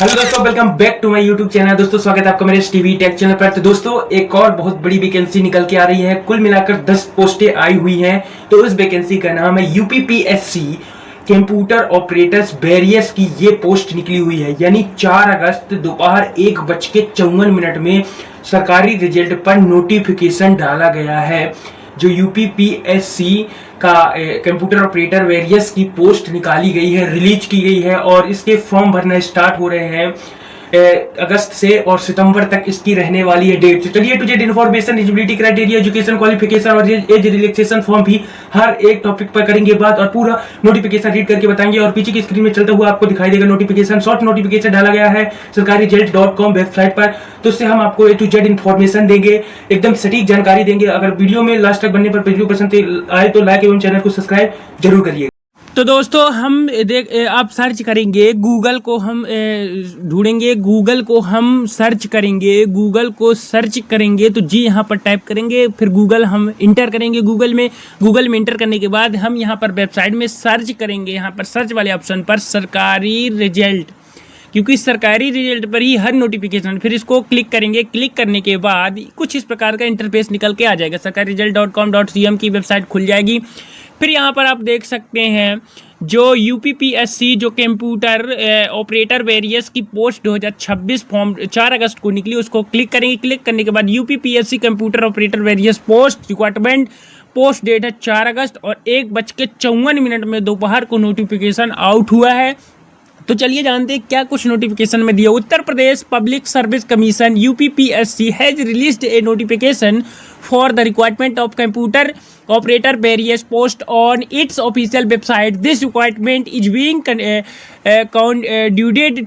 Hello दोस्तों, welcome back to my YouTube channel. दोस्तों स्वागत है आपका मेरे टीवी टेक चैनल पर। तो दोस्तों एक और बहुत बड़ी वैकेंसी निकल के आ रही है। कुल मिलाकर 10 पोस्टें आई हुई हैं। तो इस वैकेंसी का नाम है यूपीपीएससी कंप्यूटर ऑपरेटर्स वेरियस की ये पोस्ट निकली हुई है। यानी 4 अगस्त दोपहर 1:54 में सरकारी रिजल्ट पर नोटिफिकेशन डाला गया है। जो यूपीपीएससी का कंप्यूटर ऑपरेटर वेरियस की पोस्ट निकाली गई है, रिलीज की गई है और इसके फॉर्म भरना स्टार्ट हो रहे हैं अगस्त से और सितंबर तक इसकी रहने वाली है डेट। चलिए to Z information, eligibility criteria, education qualification और एज रिलैक्सेशन फॉर्म भी हर एक टॉपिक पर करेंगे बात और पूरा नोटिफिकेशन रीड करके बताएंगे। और पीछे की स्क्रीन में चलता हुआ आपको दिखाई देगा नोटिफिकेशन। शॉर्ट नोटिफिकेशन डाला गया है सरकारी रिजल्ट.com वेबसाइट पर। तो उससे हम आपको ए टू जेड इन्फॉर्मेशन देंगे, एकदम सटीक जानकारी देंगे। अगर वीडियो में लास्ट तक बनने पर वीडियो पसंद आए तो लाइक एवं चैनल को सब्सक्राइब जरूर करिए। तो दोस्तों हम आप सर्च करेंगे गूगल को, हम ढूंढेंगे गूगल को, हम सर्च करेंगे गूगल को, सर्च करेंगे तो जी यहाँ पर टाइप करेंगे, फिर गूगल हम इंटर करेंगे। गूगल में इंटर करने के बाद हम यहाँ पर वेबसाइट में सर्च करेंगे। यहाँ पर सर्च वाले ऑप्शन पर सरकारी रिजल्ट, क्योंकि सरकारी रिजल्ट पर ही हर नोटिफिकेशन, फिर इसको क्लिक करेंगे। क्लिक करने के बाद कुछ इस प्रकार का इंटरफेस निकल के आ जाएगा। सरकारी रिजल्ट.com.cm की वेबसाइट खुल जाएगी। फिर यहाँ पर आप देख सकते हैं जो यूपीपीएससी जो कंप्यूटर ऑपरेटर वेरियस की पोस्ट 2026 फॉर्म 4 अगस्त को निकली, उसको क्लिक करेंगे। क्लिक करने के बाद UPPSC computer operator various post requirement, post date है 4 अगस्त और 1:54 में दोपहर को नोटिफिकेशन आउट हुआ है। तो चलिए जानते हैं क्या कुछ नोटिफिकेशन में दिया। Uttar Pradesh public service commission UPPSC has released a notification for the requirement of computer operator various post on its official website. This requirement is being duded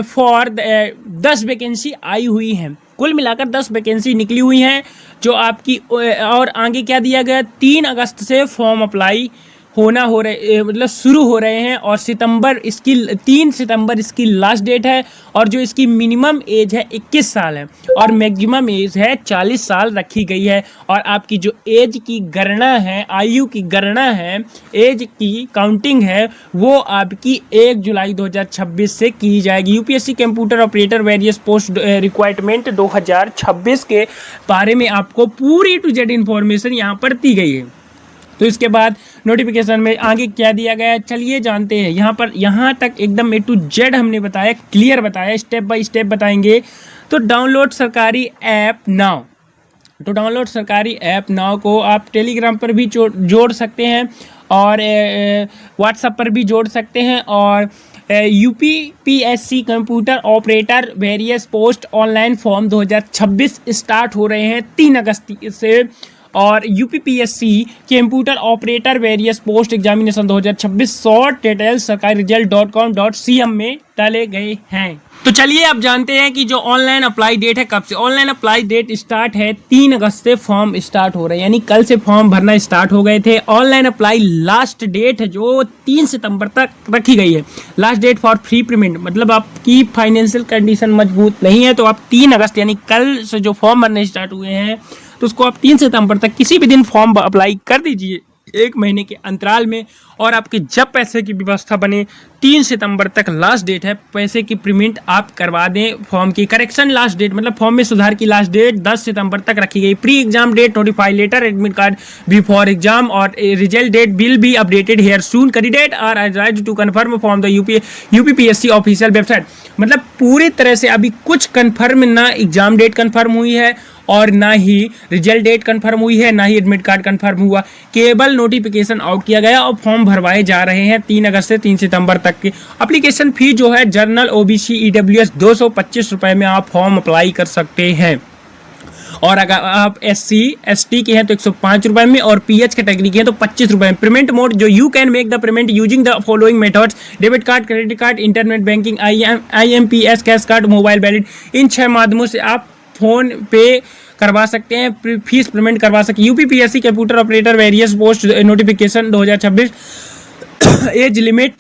for 10 vacancy आई हुई हैं। कुल मिलाकर 10 वैकेंसी निकली हुई हैं जो आपकी। और आगे क्या दिया गया, 3 अगस्त से फॉर्म अप्लाई मतलब शुरू हो रहे हैं और 3 सितंबर इसकी लास्ट डेट है। और जो इसकी मिनिमम एज है 21 साल है और मैक्सिमम एज है 40 साल रखी गई है। और आपकी जो एज की गणना है, आयु की गणना है, एज की काउंटिंग है, वो आपकी 1 जुलाई 2026 से की जाएगी। UPSC computer operator various post requirement 2026 के बारे में आपको पूरी टू जेड इन्फॉर्मेशन यहाँ पर दी गई है। तो इसके बाद नोटिफिकेशन में आगे क्या दिया गया है चलिए जानते हैं। यहाँ तक एकदम ए टू जेड हमने बताया, क्लियर बताया, स्टेप बाय स्टेप बताएंगे। तो डाउनलोड सरकारी ऐप नाउ। तो डाउनलोड सरकारी ऐप नाउ को आप टेलीग्राम पर भी जोड़ सकते हैं और व्हाट्सएप पर भी जोड़ सकते हैं। और UPPSC computer operator various post online form 2026 start हो रहे हैं 3 अगस्त से। और UPPSC computer operator various post examination 2026 short details सरकारी रिजल्ट.com.cm में डाले गए हैं। तो चलिए अब जानते हैं कि जो ऑनलाइन अप्लाई डेट है कब से। ऑनलाइन अप्लाई डेट स्टार्ट है 3 अगस्त से फॉर्म स्टार्ट हो रहे हैं, यानी कल से फॉर्म भरना स्टार्ट हो गए थे। ऑनलाइन अप्लाई लास्ट डेट है जो 3 सितंबर तक रखी गई है। Last date for free payment, मतलब आपकी फाइनेंशियल कंडीशन मजबूत नहीं है तो आप 3 अगस्त यानी कल से जो फॉर्म भरने स्टार्ट हुए हैं तो उसको आप 3 सितंबर तक किसी भी दिन फॉर्म अप्लाई कर दीजिए 1 महीने के अंतराल में। और आपके जब पैसे की व्यवस्था बने 3 सितंबर तक लास्ट डेट है, पैसे की पेमेंट आप करवा दें। फॉर्म की करेक्शन लास्ट डेट, मतलब फॉर्म में सुधार की लास्ट डेट 10 सितंबर तक रखी गई। Pre exam date notify later admit card before exam और result date will be updated here soon. Candidate are arised to confirm form the UPPSC official website. मतलब पूरी तरह से अभी कुछ कंफर्म ना एग्जाम डेट कंफर्म हुई है और ना ही रिजल्ट डेट कंफर्म हुई है, ना ही एडमिट कार्ड कंफर्म हुआ। केवल नोटिफिकेशन आउट किया गया और फॉर्म भरवाए जा रहे हैं 3 अगस्त से 3 सितंबर तक की। एप्लीकेशन फी जो है जनरल ओबीसी ईडब्ल्यूएस 225 रुपए में आप फॉर्म अप्लाई कर सकते हैं। और अगर आप SC ST के हैं तो 105 रुपए में और PH कैटेगरी के हैं तो 25 रुपए में। पेमेंट मोड जो you can make the payment using the following methods: debit card, credit card, internet banking, IMPS, cash card, mobile wallet. इन 6 माध्यमों से आप फोन पे करवा सकते हैं, फीस पेमेंट करवा सकते हैं। UPPSC computer operator various post notification 2026 age limit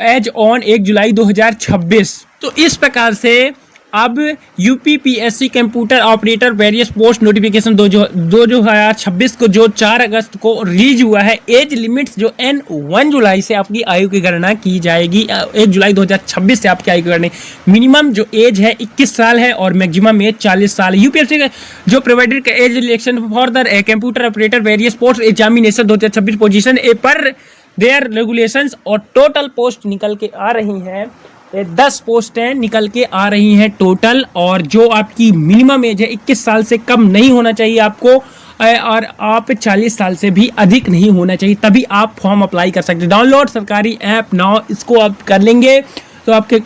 age on 1 जुलाई 2026। तो इस प्रकार से अब UPPSC computer operator various post notification 2026 को जो 4 अगस्त को रिलीज हुआ है, एज लिमिट्स जो 1 जुलाई से आपकी आयु की गणना की जाएगी। 1 जुलाई 2026 से आपकी आयु की गणना, मिनिमम जो एज है 21 साल है और मैक्सिमम एज 40 साल है। यूपीएससी का जो provided age election for the computer operator various post examination 2026 position a पर देयर रेगुलेशंस और टोटल पोस्ट निकल के आ रही हैं। 10 पोस्टें निकल के आ रही हैं टोटल, और जो आपकी मिनिमम एज है 21 साल से कम नहीं होना चाहिए आपको, और आप 40 साल से भी अधिक नहीं होना चाहिए, तभी आप फॉर्म अप्लाई कर सकते हैं। डाउनलोड सरकारी ऐप नाउ, इसको आप कर लेंगे तो आपके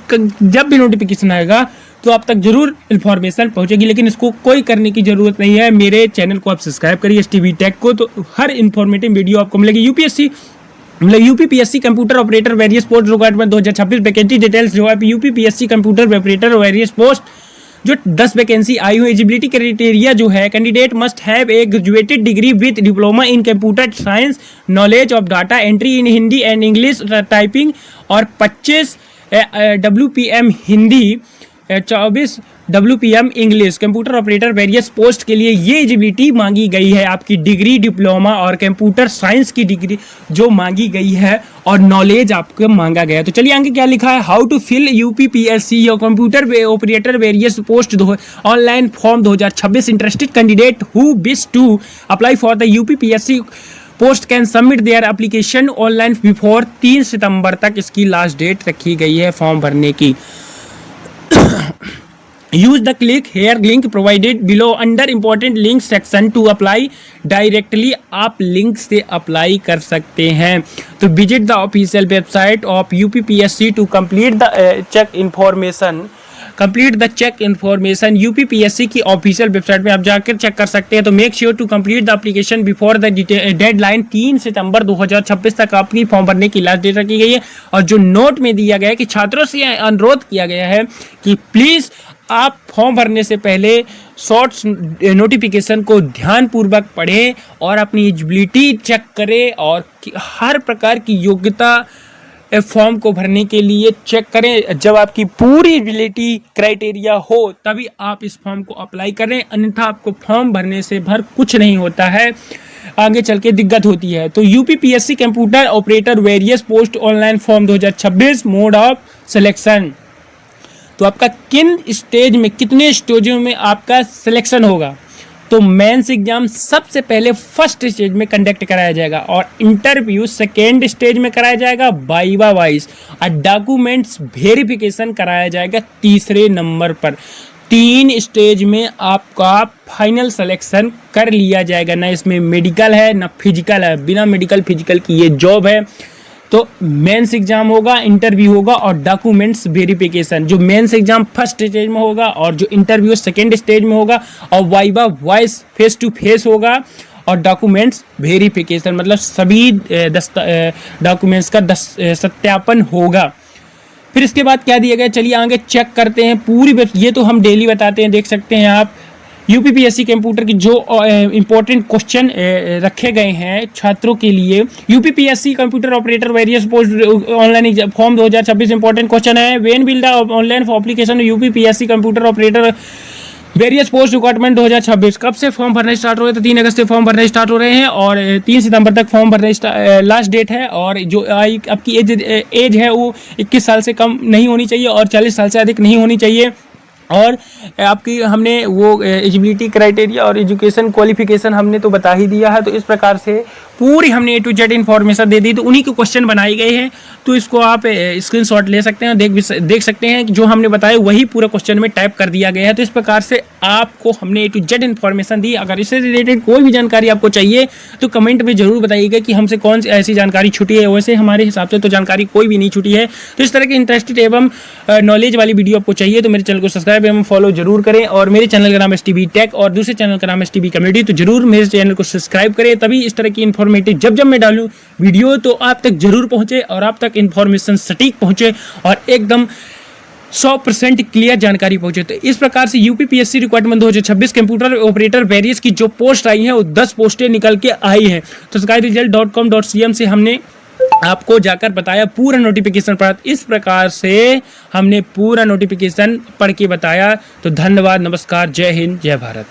जब भी नोटिफिकेशन आएगा तो आप तक जरूर इन्फॉर्मेशन पहुंचेगी। लेकिन इसको कोई करने की जरूरत नहीं है, मेरे चैनल को आप सब्सक्राइब करिए STB टेक को, तो हर इन्फॉर्मेटिव वीडियो आपको मिलेगी। UPPSC computer operator various post requirement 2026 vacancy details जो है UPPSC computer operator various post जो 10 वैकेंसी आई हुई। एलिजिबिलिटी क्राइटेरिया जो है, candidate must have a graduated degree with diploma in computer science, knowledge of data entry in Hindi and English typing, और 25 WPM Hindi, 24 WPM English. Computer operator various post के लिए ये eligibility मांगी गई है, आपकी डिग्री डिप्लोमा और कंप्यूटर साइंस की डिग्री जो मांगी गई है, और नॉलेज आपको मांगा गया है। तो चलिए आगे क्या लिखा है, हाउ टू फिल यूपीपीएससी या computer operator various post online form 2026। Interested candidate who wish to apply for the UPPSC post can submit their application online before 3 सितंबर तक इसकी लास्ट डेट रखी गई है फॉर्म भरने की। Use the click here link provided below under important link section to apply directly। आप link से अप्लाई कर सकते हैं। तो visit the official website of UPPSC to complete the check information. UPPSC की ऑफिशियल वेबसाइट में आप जाकर चेक कर सकते हैं। तो make sure to complete the application before the deadline. 3 सितंबर 2026 तक आपकी फॉर्म भरने की लास्ट डेट रखी गई है। और जो नोट में दिया गया है कि छात्रों से अनुरोध किया गया है कि प्लीज़ आप फॉर्म भरने से पहले शॉर्ट्स नोटिफिकेशन को ध्यानपूर्वक पढ़ें और अपनी एलिजिबिलिटी चेक करें, और हर प्रकार की योग्यता फॉर्म को भरने के लिए चेक करें। जब आपकी पूरी एलिजिबिलिटी क्राइटेरिया हो तभी आप इस फॉर्म को अप्लाई करें, अन्यथा आपको फॉर्म भरने से कुछ नहीं होता है, आगे चल के दिक्कत होती है। तो UPPSC computer operator various post online form 2026 mode of selection. तो आपका किन स्टेज में, कितने स्टेजों में आपका सिलेक्शन होगा। तो मेंस एग्जाम सबसे पहले फर्स्ट स्टेज में कंडक्ट कराया जाएगा, और इंटरव्यू सेकेंड स्टेज में कराया जाएगा वाइवा वाइज, और डॉक्यूमेंट्स वेरिफिकेशन कराया जाएगा तीसरे नंबर पर। 3 स्टेज में आपका फाइनल सिलेक्शन कर लिया जाएगा। ना इसमें मेडिकल है ना फिजिकल है, बिना मेडिकल फिजिकल की ये जॉब है। तो मेंस एग्जाम होगा, इंटरव्यू होगा और डॉक्यूमेंट्स वेरिफिकेशन। जो मेंस एग्जाम फर्स्ट स्टेज में होगा और जो इंटरव्यू सेकेंड स्टेज में होगा, और viva voce face to face होगा, और डॉक्यूमेंट्स वेरिफिकेशन मतलब सभी डॉक्यूमेंट्स का सत्यापन होगा। फिर इसके बाद क्या दिया गया, चलिए आगे चेक करते हैं पूरी ये तो हम डेली बताते हैं, देख सकते हैं आप। यूपीपीएससी कंप्यूटर की जो इंपॉर्टेंट क्वेश्चन रखे गए हैं छात्रों के लिए। UPPSC computer operator various post online form 2026 important question है। When will the online application UPPSC computer operator various post requirement 2026, कब से फॉर्म भरने स्टार्ट हो रहे हैं? तो 3 अगस्त से फॉर्म भरने स्टार्ट हो रहे हैं, और 3 सितंबर तक फॉर्म भरने लास्ट डेट है। और जो आपकी एज है वो 21 साल से कम नहीं होनी चाहिए और 40 साल से अधिक नहीं होनी चाहिए। और आपकी हमने वो एलिजिबिलिटी क्राइटेरिया और एजुकेशन क्वालिफिकेशन हमने तो बता ही दिया है। तो इस प्रकार से पूरी हमने A to Z इन्फॉर्मेशन दे दी। तो उन्हीं के क्वेश्चन बनाए गए हैं, तो इसको आप स्क्रीनशॉट ले सकते हैं, देख सकते हैं कि जो हमने बताया वही पूरा क्वेश्चन में टाइप कर दिया गया है। तो इस प्रकार से आपको हमने A to Z इन्फॉर्मेशन दी। अगर इससे रिलेटेड कोई भी जानकारी आपको चाहिए तो कमेंट में जरूर बताइएगा कि हमसे कौन सी ऐसी जानकारी छूटी है। वैसे हमारे हिसाब से तो जानकारी कोई भी नहीं छूटी है। तो इस तरह की इंटरेस्टेड एवं नॉलेज वाली वीडियो आपको चाहिए तो मेरे चैनल को सब्सक्राइब एवं फॉलो जरूर करें। और मेरे चैनल का नाम STB टेक और दूसरे चैनल का नाम STB कम्युनिटी, तो जरूर मेरे चैनल को सब्सक्राइब करें, तभी इस तरह की इन्फॉर्मेटिव जब मैं डालूं वीडियो तो आप तक जरूर पहुंचे और आप तक इन्फॉर्मेशन सटीक पहुंचे और एकदम 100% क्लियर जानकारी पहुंचे। तो इस प्रकार से UPPSC requirement 2026 computer operator various की जो पोस्ट आई है वो 10 पोस्टें निकल के आई है। तो skyresult.com.cm से हमने आपको जाकर बताया, पूरा नोटिफिकेशन पढ़ा। इस प्रकार से हमने पूरा नोटिफिकेशन पढ़ के बताया। तो धन्यवाद, नमस्कार, जय हिंद, जय भारत।